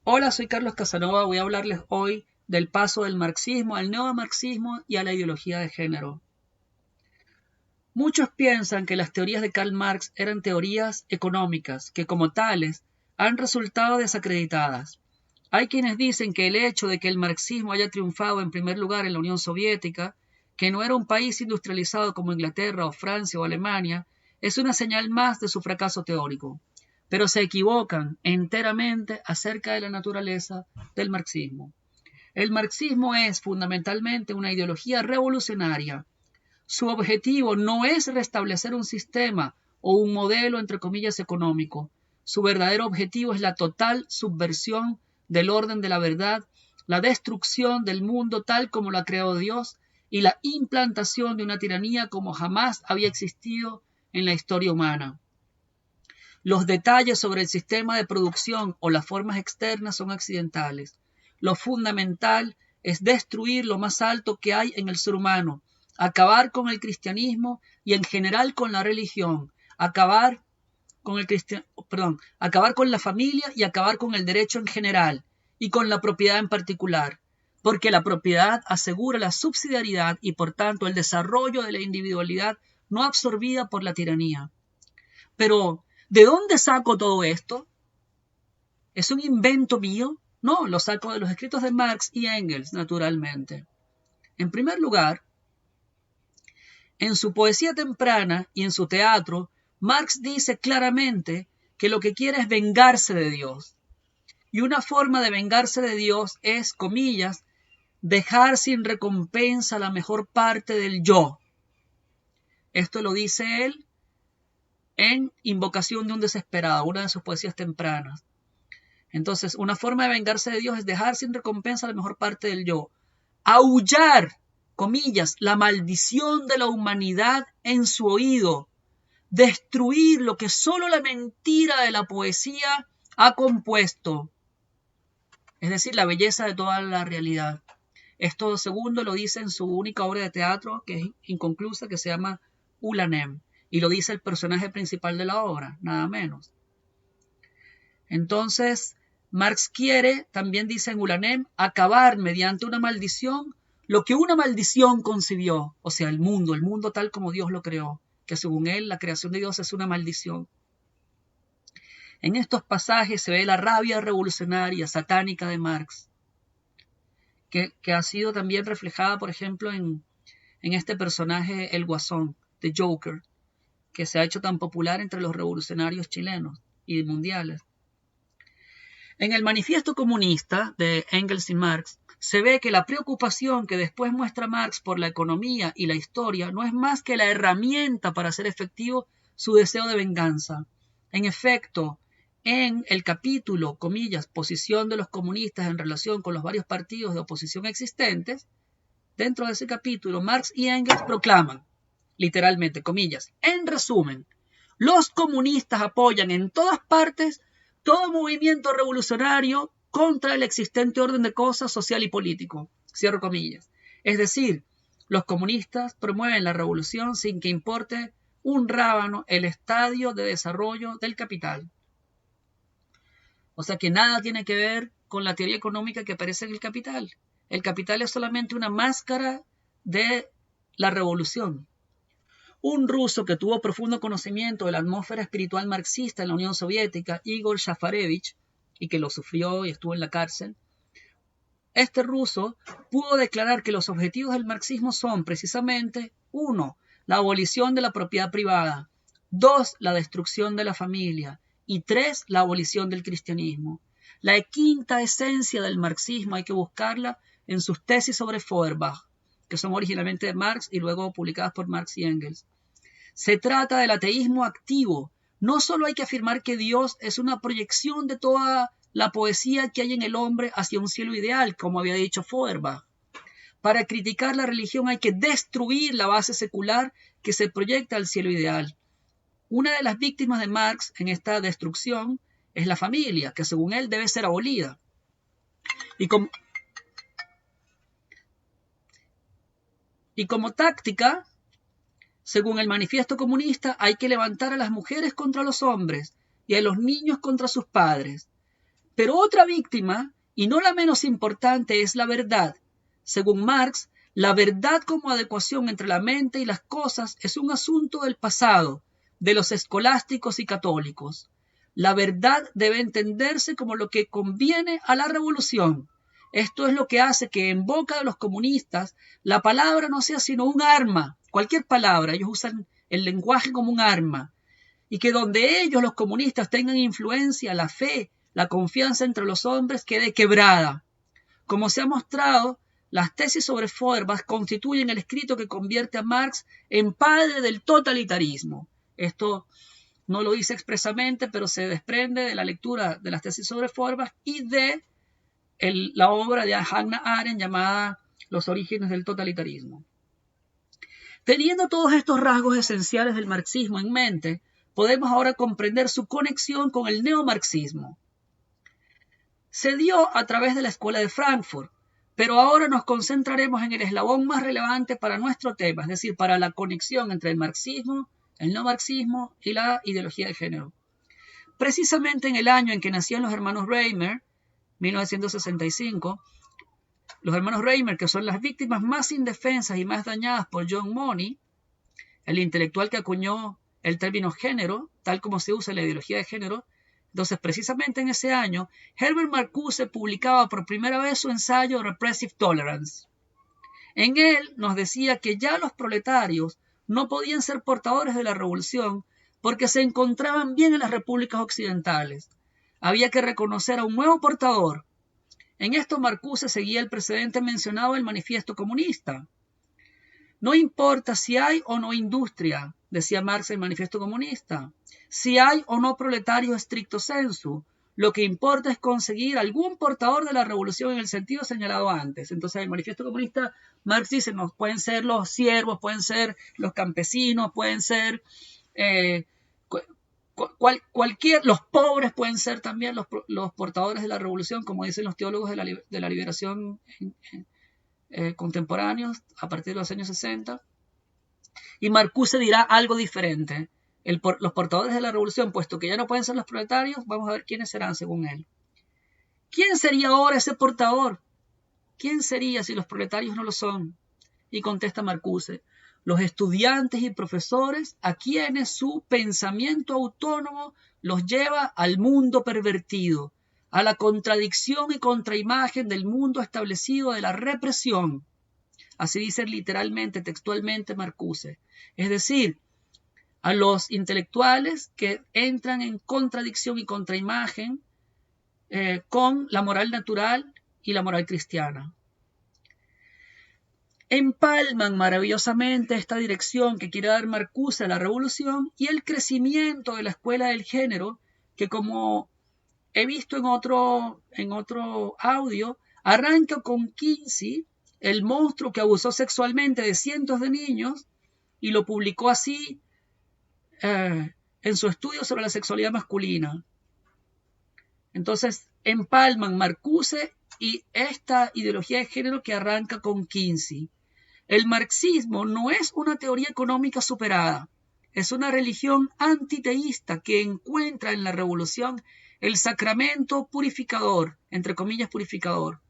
Hola, soy Carlos Casanova. Voy a hablarles hoy del paso del marxismo al neomarxismo y a la ideología de género. Muchos piensan que las teorías de Karl Marx eran teorías económicas, que como tales han resultado desacreditadas. Hay quienes dicen que el hecho de que el marxismo haya triunfado en primer lugar en la Unión Soviética, que no era un país industrializado como Inglaterra o Francia o Alemania, es una señal más de su fracaso teórico. Pero se equivocan enteramente acerca de la naturaleza del marxismo. El marxismo es fundamentalmente una ideología revolucionaria. Su objetivo no es restablecer un sistema o un modelo, entre comillas, económico. Su verdadero objetivo es la total subversión del orden de la verdad, la destrucción del mundo tal como lo ha creado Dios y la implantación de una tiranía como jamás había existido en la historia humana. Los detalles sobre el sistema de producción o las formas externas son accidentales. Lo fundamental es destruir lo más alto que hay en el ser humano, acabar con el cristianismo y en general con la religión, acabar con la familia y acabar con el derecho en general y con la propiedad en particular, porque la propiedad asegura la subsidiariedad y por tanto el desarrollo de la individualidad no absorbida por la tiranía. Pero, ¿de dónde saco todo esto? ¿Es un invento mío? No, lo saco de los escritos de Marx y Engels, naturalmente. En primer lugar, en su poesía temprana y en su teatro, Marx dice claramente que lo que quiere es vengarse de Dios. Y una forma de vengarse de Dios es, comillas, dejar sin recompensa la mejor parte del yo. Esto lo dice él en Invocación de un desesperado, una de sus poesías tempranas. Entonces, una forma de vengarse de Dios es dejar sin recompensa la mejor parte del yo. Aullar, comillas, la maldición de la humanidad en su oído. Destruir lo que solo la mentira de la poesía ha compuesto. Es decir, la belleza de toda la realidad. Esto segundo lo dice en su única obra de teatro, que es inconclusa, que se llama Ulanem. Y lo dice el personaje principal de la obra, nada menos. Entonces, Marx quiere, también dice en Ulanem, acabar mediante una maldición lo que una maldición concibió, o sea, el mundo tal como Dios lo creó, que según él la creación de Dios es una maldición. En estos pasajes se ve la rabia revolucionaria, satánica de Marx, que ha sido también reflejada, por ejemplo, en este personaje, el Guasón, de Joker, que se ha hecho tan popular entre los revolucionarios chilenos y mundiales. En el Manifiesto Comunista de Engels y Marx se ve que la preocupación que después muestra Marx por la economía y la historia no es más que la herramienta para hacer efectivo su deseo de venganza. En efecto, en el capítulo, comillas, posición de los comunistas en relación con los varios partidos de oposición existentes, dentro de ese capítulo, Marx y Engels proclaman, literalmente, comillas, en resumen, los comunistas apoyan en todas partes todo movimiento revolucionario contra el existente orden de cosas social y político. Cierro comillas. Es decir, los comunistas promueven la revolución sin que importe un rábano el estadio de desarrollo del capital. O sea que nada tiene que ver con la teoría económica que aparece en el capital. El capital es solamente una máscara de la revolución. Un ruso que tuvo profundo conocimiento de la atmósfera espiritual marxista en la Unión Soviética, Igor Shafarevich, y que lo sufrió y estuvo en la cárcel, este ruso pudo declarar que los objetivos del marxismo son precisamente 1. La abolición de la propiedad privada, 2. La destrucción de la familia y 3. La abolición del cristianismo. La quinta esencia del marxismo hay que buscarla en sus tesis sobre Feuerbach, que son originalmente de Marx y luego publicadas por Marx y Engels. Se trata del ateísmo activo. No solo hay que afirmar que Dios es una proyección de toda la poesía que hay en el hombre hacia un cielo ideal, como había dicho Feuerbach. Para criticar la religión hay que destruir la base secular que se proyecta al cielo ideal. Una de las víctimas de Marx en esta destrucción es la familia, que según él debe ser abolida. Y como táctica, según el Manifiesto Comunista, hay que levantar a las mujeres contra los hombres y a los niños contra sus padres. Pero otra víctima, y no la menos importante, es la verdad. Según Marx, la verdad como adecuación entre la mente y las cosas es un asunto del pasado, de los escolásticos y católicos. La verdad debe entenderse como lo que conviene a la revolución. Esto es lo que hace que en boca de los comunistas la palabra no sea sino un arma, cualquier palabra, ellos usan el lenguaje como un arma, y que donde ellos, los comunistas, tengan influencia, la fe, la confianza entre los hombres quede quebrada. Como se ha mostrado, las tesis sobre Feuerbach constituyen el escrito que convierte a Marx en padre del totalitarismo. Esto no lo dice expresamente, pero se desprende de la lectura de las tesis sobre Feuerbach y de la obra de Hannah Arendt llamada Los orígenes del totalitarismo. Teniendo todos estos rasgos esenciales del marxismo en mente, podemos ahora comprender su conexión con el neomarxismo. Se dio a través de la Escuela de Frankfurt, pero ahora nos concentraremos en el eslabón más relevante para nuestro tema, es decir, para la conexión entre el marxismo, el neomarxismo y la ideología de género. Precisamente en el año en que nacían los hermanos Reimer, 1965, los hermanos Reimer, que son las víctimas más indefensas y más dañadas por John Money, el intelectual que acuñó el término género, tal como se usa en la ideología de género. Entonces, precisamente en ese año, Herbert Marcuse publicaba por primera vez su ensayo Repressive Tolerance. En él nos decía que ya los proletarios no podían ser portadores de la revolución porque se encontraban bien en las repúblicas occidentales. Había que reconocer a un nuevo portador. En esto Marcuse seguía el precedente mencionado del Manifiesto Comunista. No importa si hay o no industria, decía Marx en el Manifiesto Comunista, si hay o no proletarios stricto sensu, lo que importa es conseguir algún portador de la revolución en el sentido señalado antes. Entonces, en el Manifiesto Comunista, Marx dice, no, pueden ser los siervos, pueden ser los campesinos, pueden ser los pobres, pueden ser también los portadores de la revolución, como dicen los teólogos de la liberación contemporáneos a partir de los años 60. Y Marcuse dirá algo diferente. Los portadores de la revolución, puesto que ya no pueden ser los proletarios, vamos a ver quiénes serán según él. ¿Quién sería ahora ese portador? ¿Quién sería si los proletarios no lo son? Y contesta Marcuse, los estudiantes y profesores a quienes su pensamiento autónomo los lleva al mundo pervertido, a la contradicción y contraimagen del mundo establecido de la represión. Así dice literalmente, textualmente Marcuse. Es decir, a los intelectuales que entran en contradicción y contraimagen con la moral natural y la moral cristiana. Empalman maravillosamente esta dirección que quiere dar Marcuse a la revolución y el crecimiento de la escuela del género, que como he visto en otro audio, arranca con Kinsey, el monstruo que abusó sexualmente de cientos de niños, y lo publicó así en su estudio sobre la sexualidad masculina. Entonces, empalman Marcuse y esta ideología de género que arranca con Kinsey. El marxismo no es una teoría económica superada, es una religión antiteísta que encuentra en la revolución el sacramento purificador, entre comillas purificador,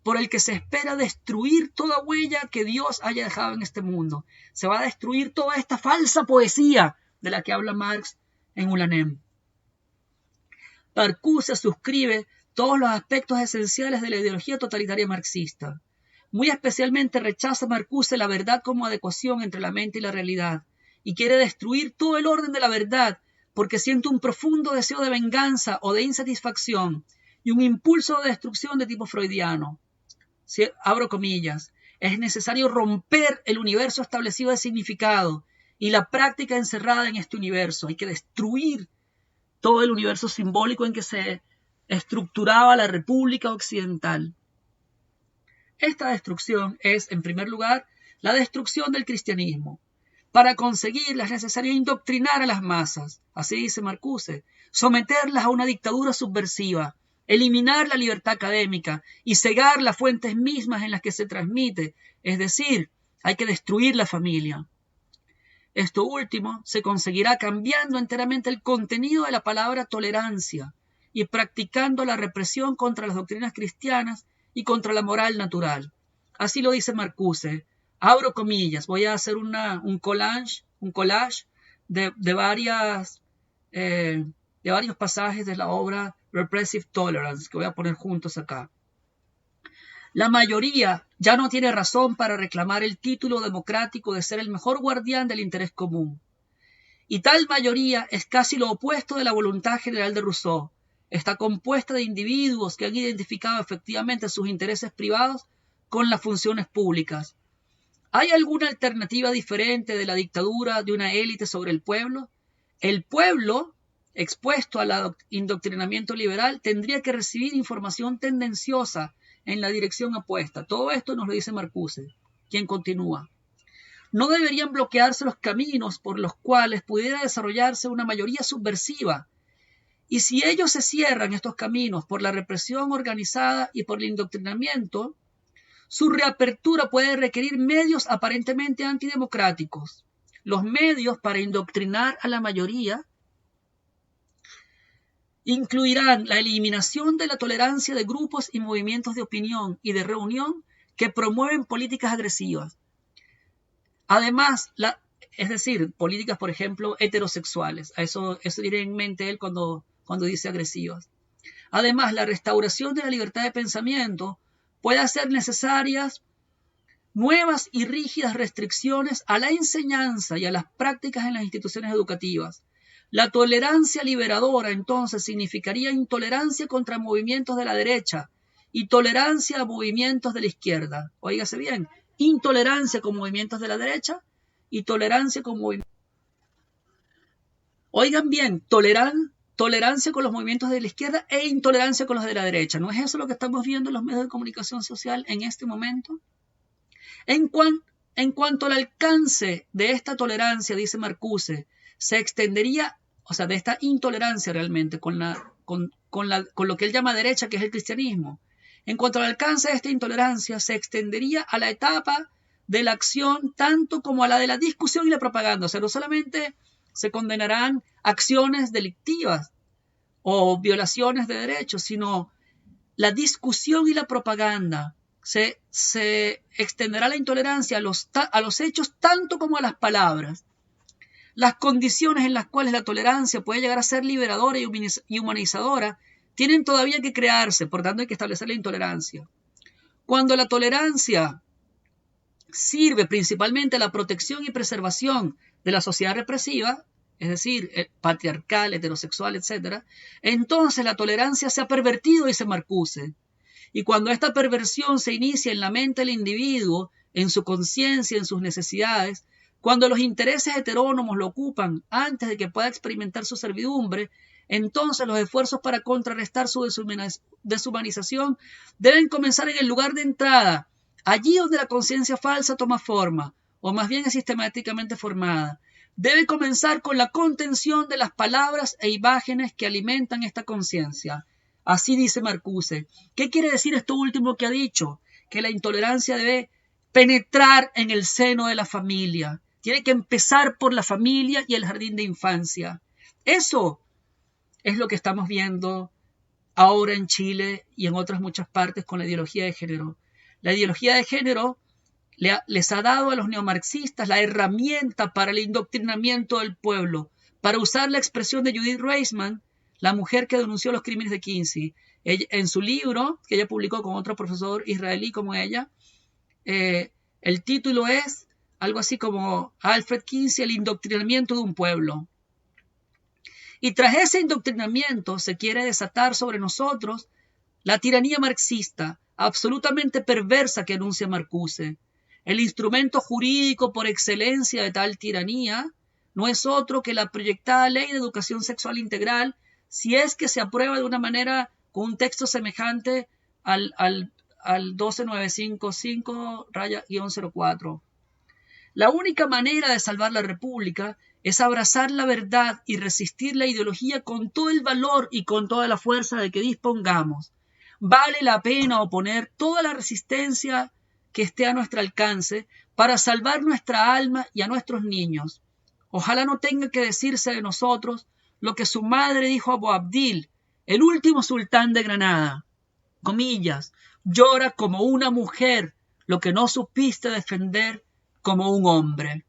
por el que se espera destruir toda huella que Dios haya dejado en este mundo. Se va a destruir toda esta falsa poesía de la que habla Marx en Ulanem. Marcuse suscribe todos los aspectos esenciales de la ideología totalitaria marxista. Muy especialmente rechaza Marcuse la verdad como adecuación entre la mente y la realidad, y quiere destruir todo el orden de la verdad porque siente un profundo deseo de venganza o de insatisfacción y un impulso de destrucción de tipo freudiano. Abro comillas, es necesario romper el universo establecido de significado y la práctica encerrada en este universo. Hay que destruir todo el universo simbólico en que se estructuraba la República Occidental. Esta destrucción es, en primer lugar, la destrucción del cristianismo. Para conseguirla es necesario indoctrinar a las masas, así dice Marcuse, someterlas a una dictadura subversiva, eliminar la libertad académica y cegar las fuentes mismas en las que se transmite, es decir, hay que destruir la familia. Esto último se conseguirá cambiando enteramente el contenido de la palabra tolerancia y practicando la represión contra las doctrinas cristianas y contra la moral natural. Así lo dice Marcuse. Abro comillas, voy a hacer un collage de varios pasajes de la obra Repressive Tolerance, que voy a poner juntos acá. La mayoría ya no tiene razón para reclamar el título democrático de ser el mejor guardián del interés común. Y tal mayoría es casi lo opuesto de la voluntad general de Rousseau. Está compuesta de individuos que han identificado efectivamente sus intereses privados con las funciones públicas. ¿Hay alguna alternativa diferente de la dictadura de una élite sobre el pueblo? El pueblo, expuesto al indoctrinamiento liberal, tendría que recibir información tendenciosa en la dirección opuesta. Todo esto nos lo dice Marcuse, quien continúa. No deberían bloquearse los caminos por los cuales pudiera desarrollarse una mayoría subversiva. Y si ellos se cierran estos caminos por la represión organizada y por el indoctrinamiento, su reapertura puede requerir medios aparentemente antidemocráticos. Los medios para indoctrinar a la mayoría incluirán la eliminación de la tolerancia de grupos y movimientos de opinión y de reunión que promueven políticas agresivas. Además, es decir, políticas, por ejemplo, heterosexuales. Eso tiene en mente él cuando dice agresivas. Además, la restauración de la libertad de pensamiento puede hacer necesarias nuevas y rígidas restricciones a la enseñanza y a las prácticas en las instituciones educativas. La tolerancia liberadora, entonces, significaría intolerancia contra movimientos de la derecha y tolerancia a movimientos de la izquierda. Óigase bien, intolerancia con movimientos de la derecha y tolerancia con movimientos. Oigan bien, tolerancia con los movimientos de la izquierda e intolerancia con los de la derecha. ¿No es eso lo que estamos viendo en los medios de comunicación social en este momento? En cuanto al alcance de esta tolerancia, dice Marcuse, se extendería, o sea, de esta intolerancia realmente con lo que él llama derecha, que es el cristianismo. En cuanto al alcance de esta intolerancia, se extendería a la etapa de la acción tanto como a la de la discusión y la propaganda. O sea, no solamente se condenarán acciones delictivas o violaciones de derechos, sino la discusión y la propaganda. Se extenderá la intolerancia a los hechos tanto como a las palabras. Las condiciones en las cuales la tolerancia puede llegar a ser liberadora y humanizadora tienen todavía que crearse, por tanto hay que establecer la intolerancia. Cuando la tolerancia sirve principalmente a la protección y preservación de la sociedad represiva, es decir, patriarcal, heterosexual, etc., entonces la tolerancia se ha pervertido, dice Marcuse. Y cuando esta perversión se inicia en la mente del individuo, en su conciencia, en sus necesidades, cuando los intereses heterónomos lo ocupan antes de que pueda experimentar su servidumbre, entonces los esfuerzos para contrarrestar su deshumanización deben comenzar en el lugar de entrada, allí donde la conciencia falsa toma forma, o más bien es sistemáticamente formada. Debe comenzar con la contención de las palabras e imágenes que alimentan esta conciencia. Así dice Marcuse. ¿Qué quiere decir esto último que ha dicho? Que la intolerancia debe penetrar en el seno de la familia. Tiene que empezar por la familia y el jardín de infancia. Eso es lo que estamos viendo ahora en Chile y en otras muchas partes con la ideología de género. La ideología de género les ha dado a los neomarxistas la herramienta para el indoctrinamiento del pueblo, para usar la expresión de Judith Reisman, la mujer que denunció los crímenes de Kinsey. En su libro, que ella publicó con otro profesor israelí como ella, el título es algo así como Alfred Kinsey, el indoctrinamiento de un pueblo. Y tras ese indoctrinamiento se quiere desatar sobre nosotros la tiranía marxista, absolutamente perversa que anuncia Marcuse. El instrumento jurídico por excelencia de tal tiranía no es otro que la proyectada Ley de Educación Sexual Integral, si es que se aprueba de una manera con un texto semejante al 12955-04. La única manera de salvar la República es abrazar la verdad y resistir la ideología con todo el valor y con toda la fuerza de que dispongamos. Vale la pena oponer toda la resistencia que esté a nuestro alcance para salvar nuestra alma y a nuestros niños. Ojalá no tenga que decirse de nosotros lo que su madre dijo a Boabdil El último sultán de Granada, comillas, llora como una mujer lo que no supiste defender como un hombre.